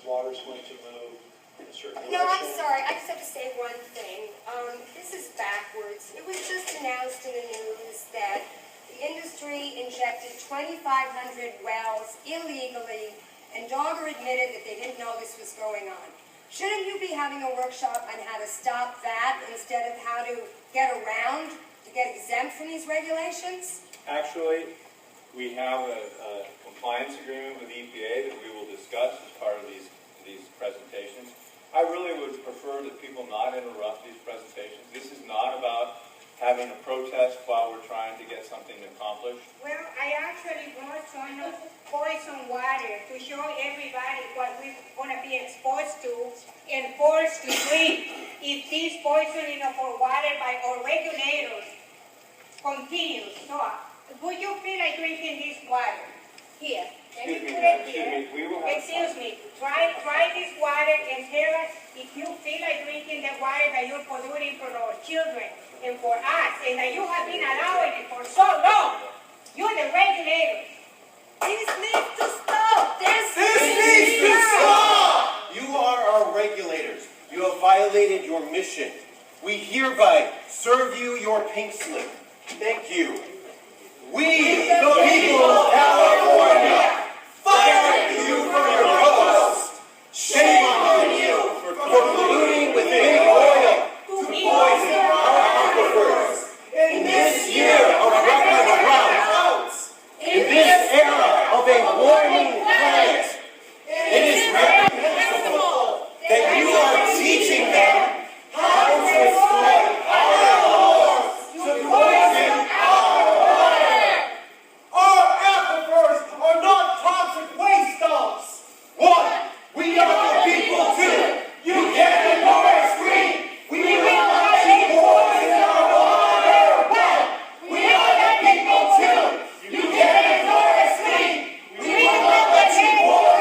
water's going to move in a certain direction. No, I'm sorry. I just have to say one thing. This is backwards. It was just announced in the news that the industry injected 2,500 wells illegally, and Dogger admitted that they didn't know this was going on. Shouldn't you be having a workshop on how to stop that instead of how to get around, to get exempt from these regulations? Actually, we have a compliance agreement with EPA that we will discuss as part of these presentations. I really would prefer that people not interrupt these presentations. This is not about having a protest while we're trying to get something accomplished. Well, I actually brought some poison water to show everybody what we're going to be exposed to and forced to drink if this poisoning of our water by our regulators continues. So, would you feel like drinking this water? Here, let me put it here. Excuse me. Try this water and tell us if you feel like drinking the water that you're polluting for our children and for us, and that you have been allowing it for so long. You're the regulators. This needs to stop. This needs to stop! You are our regulators. You have violated your mission. We hereby serve you your pink slip. Thank you. We, the people of California, fire you for your post. Shame on you for polluting with big oil to poison our aquifers. In this year of record droughts, in this era of a warming planet, it is reprehensible that you are teaching them how to exploit our laws to poison our water. Our aquifers are not toxic waste dumps. What? We are the people too. You can't ignore our scream. We will not let you poison our water. What? We are the people too. You can't ignore our scream. We will not let you poison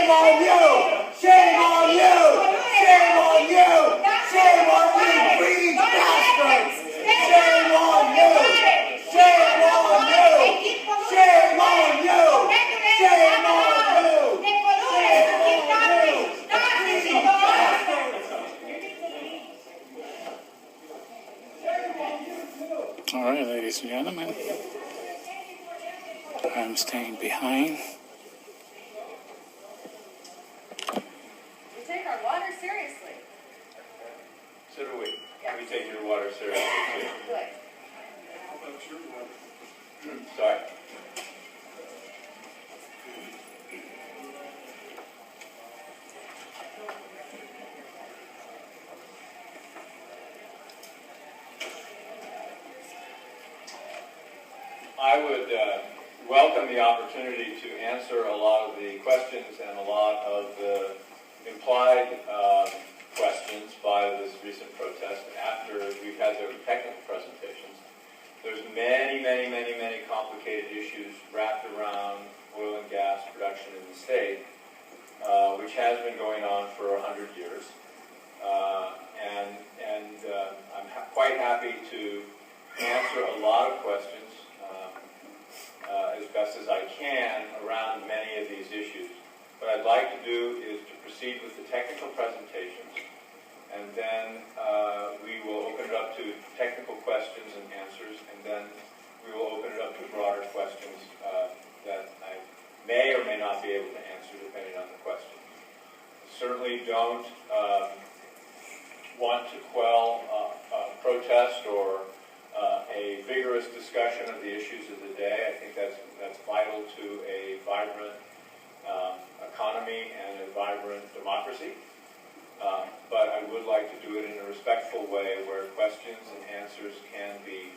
Shame on you! Shame on you! Shame on you! Shame on you, greedy bastards! Shame on you! Shame on you! Shame on you! Shame on you! All right, ladies and gentlemen, I'm staying behind. We take our water seriously. So do we. We take your water seriously too. Good. Sorry. I would welcome the opportunity to answer a lot of the questions and a lot of the implied questions by this recent protest after we've had the technical presentations. There's many complicated issues wrapped around oil and gas production in the state, which has been going on for 100 years. I'm quite happy to answer a lot of questions as best as I can around many of these issues. What I'd like to do is to proceed with the technical presentations, and then we will open it up to technical questions and answers, and then we will open it up to broader questions that I may or may not be able to answer depending on the question. Certainly don't want to quell protest or a vigorous discussion of the issues of the day. I think that's vital to a vibrant economy and a vibrant democracy. But I would like to do it in a respectful way where questions and answers can be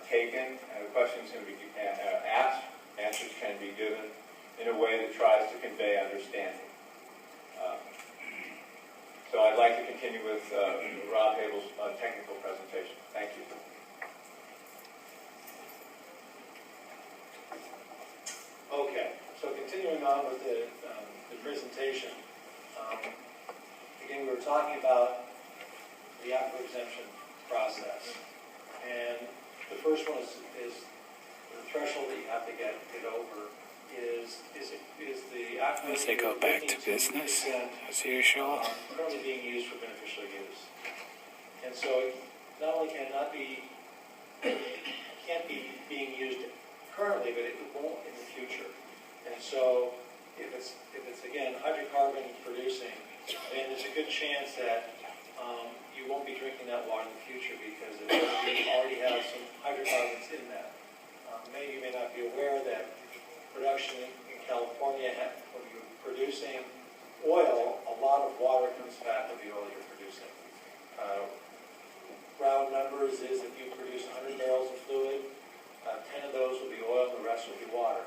taken, and the questions can be asked, answers can be given in a way that tries to convey understanding. So I'd like to continue with Rob Habel's technical presentation. Thank you. Okay, so continuing on with the presentation, again, we were talking about the aquifer exemption process, and the first one is the threshold that you have to get over is the aquifer. As they go back to business, as usual. Currently being used for beneficial use, and so not only can't be being used currently, but it won't in the future. And so, if it's again hydrocarbon producing, then there's a good chance that you won't be drinking that water in the future because it already has some hydrocarbons in that. Many of you may not be aware that production in California, when you're producing oil, a lot of water comes back with the oil you're producing. Round numbers is if you produce 100 barrels of fluid, 10 of those will be oil, and the rest will be water.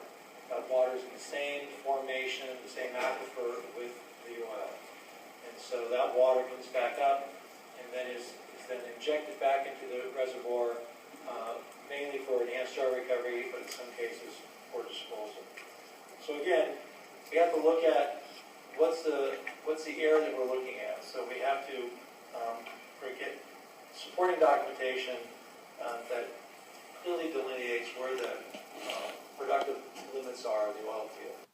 That water is in the same formation, the same aquifer with the oil. And so that water comes back up and then is then injected back into the reservoir, mainly for enhanced oil recovery, but in some cases for disposal. So again, we have to look at what's the area that we're looking at. So we have to get supporting documentation that clearly delineates where the productive limits are of the oil field.